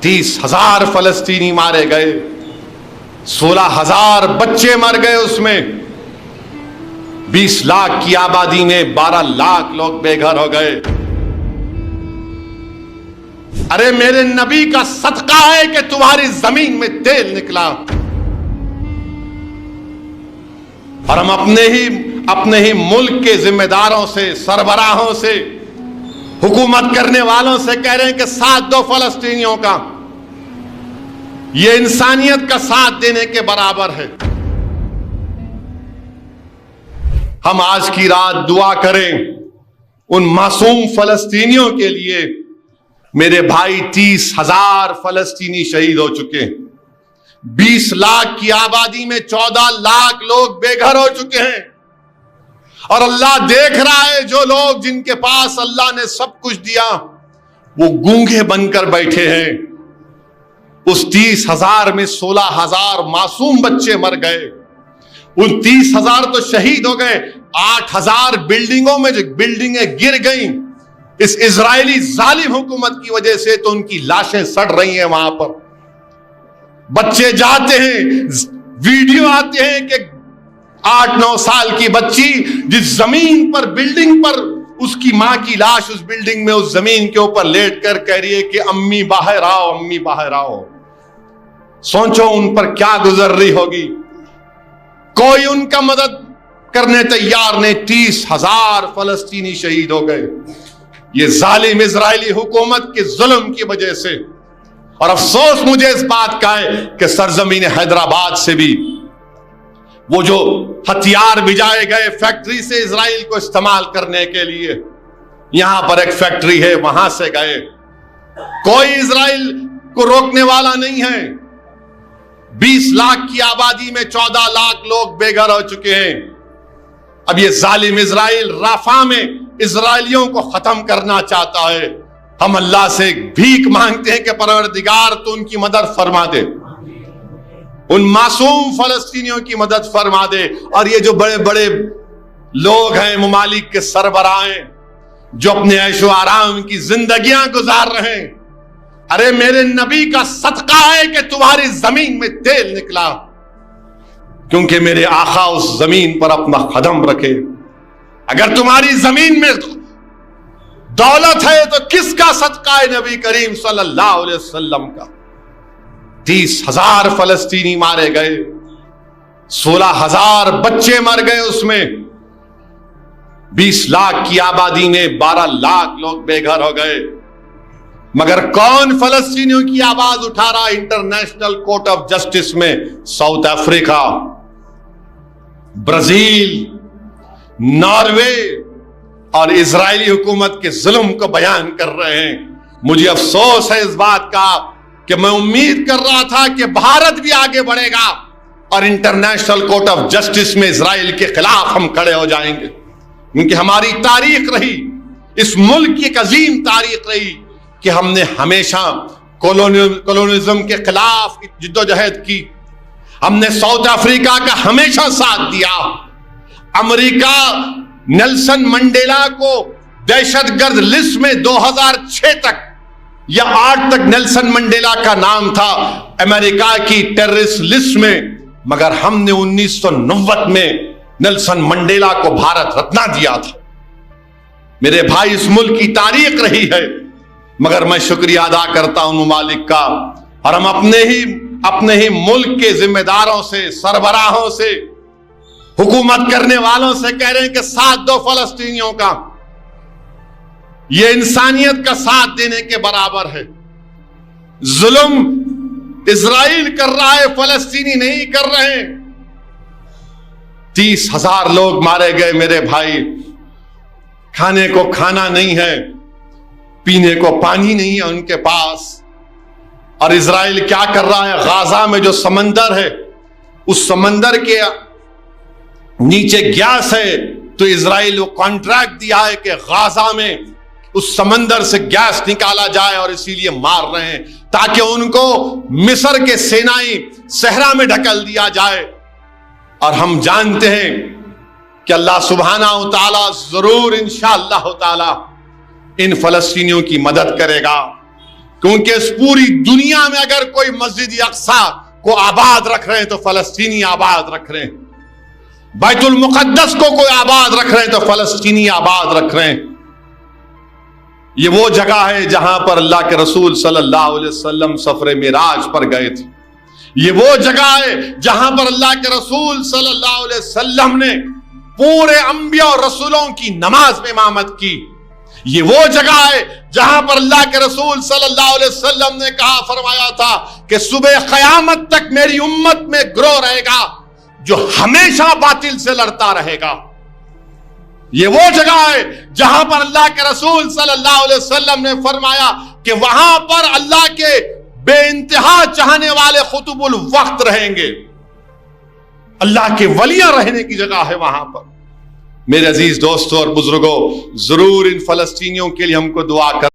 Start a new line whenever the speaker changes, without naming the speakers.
30,000 फलस्तीनी मारे गए, 16,000 बच्चे मर गए, उसमें 20 लाख की आबादी में 12 लाख लोग बेघर हो गए। अरे मेरे नबी का सदका है कि तुम्हारी जमीन में तेल निकला। और हम अपने ही मुल्क के जिम्मेदारों से, सरबराहों से, हुकूमत करने वालों से कह रहे हैं कि साथ दो फलस्तीनियों का। यह इंसानियत का साथ देने के बराबर है। हम आज की रात दुआ करें उन मासूम फलस्तीनियों के लिए। मेरे भाई, 30,000 फलस्तीनी शहीद हो चुके हैं। 20 लाख की आबादी में 14 लाख लोग बेघर हो चुके हैं। और अल्लाह देख रहा है, जो लोग जिनके पास अल्लाह ने सब कुछ दिया वो गूंगे बनकर बैठे हैं। उस 30,000 में 16,000 मासूम बच्चे मर गए। उन 30,000 तो शहीद हो गए। 8,000 बिल्डिंगों में जो बिल्डिंगें गिर गईं इस इजरायली जालिम हुकूमत की वजह से, तो उनकी लाशें सड़ रही हैं। वहां पर बच्चे जाते हैं, वीडियो आते हैं कि 8-9 साल की बच्ची जिस जमीन पर, बिल्डिंग पर, उसकी मां की लाश उस बिल्डिंग में, उस जमीन के ऊपर लेट कर कह रही है कि अम्मी बाहर आओ, अम्मी बाहर आओ। सोचो उन पर क्या गुजर रही होगी। कोई उनका मदद करने तैयार नहीं। 30,000 फलस्तीनी शहीद हो गए ये जालिम इजरायली हुकूमत के जुल्म की वजह से। और अफसोस मुझे इस बात का है कि सरजमीन हैदराबाद से भी वो जो हथियार भिजाए गए फैक्ट्री से इजराइल को इस्तेमाल करने के लिए, यहां पर एक फैक्ट्री है, वहां से गए। कोई इजराइल को रोकने वाला नहीं है। 20 लाख की आबादी में 14 लाख लोग बेघर हो चुके हैं। अब ये जालिम इजराइल राफा में इजराइलियों को खत्म करना चाहता है। हम अल्लाह से भीख मांगते हैं कि परवरदिगार तो उनकी मदद फरमा दे, उन मासूम फलस्तीनियों की मदद फरमा दे। और ये जो बड़े बड़े लोग हैं, ममालिक के सरबराह हैं, जो अपने ऐशो आराम की जिंदगियां गुजार रहे हैं, अरे मेरे नबी का सदका है कि तुम्हारी जमीन में तेल निकला, क्योंकि मेरे आका उस जमीन पर अपना कदम रखे। अगर तुम्हारी जमीन में दौलत है तो किसका सदका है? नबी करीम सल्लल्लाहु अलैहि वसल्लम का। 30,000 फलस्तीनी मारे गए, 16,000 बच्चे मर गए, उसमें 20 लाख की आबादी में 12 लाख लोग बेघर हो गए। मगर कौन फलस्तीनियों की आवाज उठा रहा? इंटरनेशनल कोर्ट ऑफ जस्टिस में साउथ अफ्रीका, ब्राजील, नॉर्वे और इजरायली हुकूमत के जुल्म को बयान कर रहे हैं। मुझे अफसोस है इस बात का कि मैं उम्मीद कर रहा था कि भारत भी आगे बढ़ेगा और इंटरनेशनल कोर्ट ऑफ जस्टिस में इजराइल के खिलाफ हम खड़े हो जाएंगे, क्योंकि हमारी तारीख रही, इस मुल्क की एक अजीम तारीख रही कि हमने हमेशा कॉलोनिज्म के खिलाफ जिद्दोजहद की। हमने साउथ अफ्रीका का हमेशा साथ दिया। अमेरिका नेल्सन मंडेला को दहशतगर्द लिस्ट में 2006 तक या 8 तक नेल्सन मंडेला का नाम था अमेरिका की टेररिस्ट लिस्ट में, मगर हमने 1990 में नेल्सन मंडेला को भारत रत्न दिया था। मेरे भाई, इस मुल्क की तारीख रही है। मगर मैं शुक्रिया अदा करता हूं ममालिक का, और हम अपने ही मुल्क के जिम्मेदारों से, सरबराहों से, हुकूमत करने वालों से कह रहे हैं कि साथ दो फलस्तीनियों का। यह इंसानियत का साथ देने के बराबर है। जुल्म इजराइल कर रहा है, फलस्तीनी नहीं कर रहे। 30,000 लोग मारे गए मेरे भाई। खाने को खाना नहीं है, पीने को पानी नहीं है उनके पास। और इजराइल क्या कर रहा है? गाजा में जो समंदर है, उस समंदर के नीचे गैस है, तो इजराइल को कॉन्ट्रैक्ट दिया है कि गाजा में उस समंदर से गैस निकाला जाए, और इसीलिए मार रहे हैं ताकि उनको मिस्र के सेनाई सहरा में ढकल दिया जाए। और हम जानते हैं कि अल्लाह सुब्हानहू तआला जरूर इंशाअल्लाह तआला इन फलस्तीनियों की मदद करेगा। क्योंकि इस पूरी दुनिया में अगर कोई मस्जिद अक्सा को आबाद रख रहे हैं तो फलस्तीनी आबाद रख रहे हैं, बैतुल मुकद्दस को कोई आबाद रख रहे हैं तो फलस्तीनी आबाद रख रहे हैं। ये वो जगह है जहां पर अल्लाह के रसूल सल्लल्लाहु अलैहि वसल्लम सफरे मिराज पर गए थे। ये वो जगह है जहां पर अल्लाह के रसूल सल्लल्लाहु अलैहि वसल्लम ने पूरे अंबिया और रसूलों की नमाज में इमामत की। ये वो जगह है जहां पर अल्लाह के रसूल सल्लल्लाहु अलैहि वसल्लम ने कहा, फरमाया था कि सुबह क़यामत तक मेरी उम्मत में ग्रोह रहेगा जो हमेशा बातिल से लड़ता रहेगा। ये वो जगह है जहां पर अल्लाह के रसूल सल्लल्लाहु अलैहि वसल्लम ने फरमाया कि वहां पर अल्लाह के बेइंतहा चाहने वाले खुतुबुल वक्त रहेंगे, अल्लाह के वलियां रहने की जगह है वहां पर। मेरे अजीज दोस्तों और बुजुर्गों, जरूर इन फलस्तीनियों के लिए हमको दुआ कर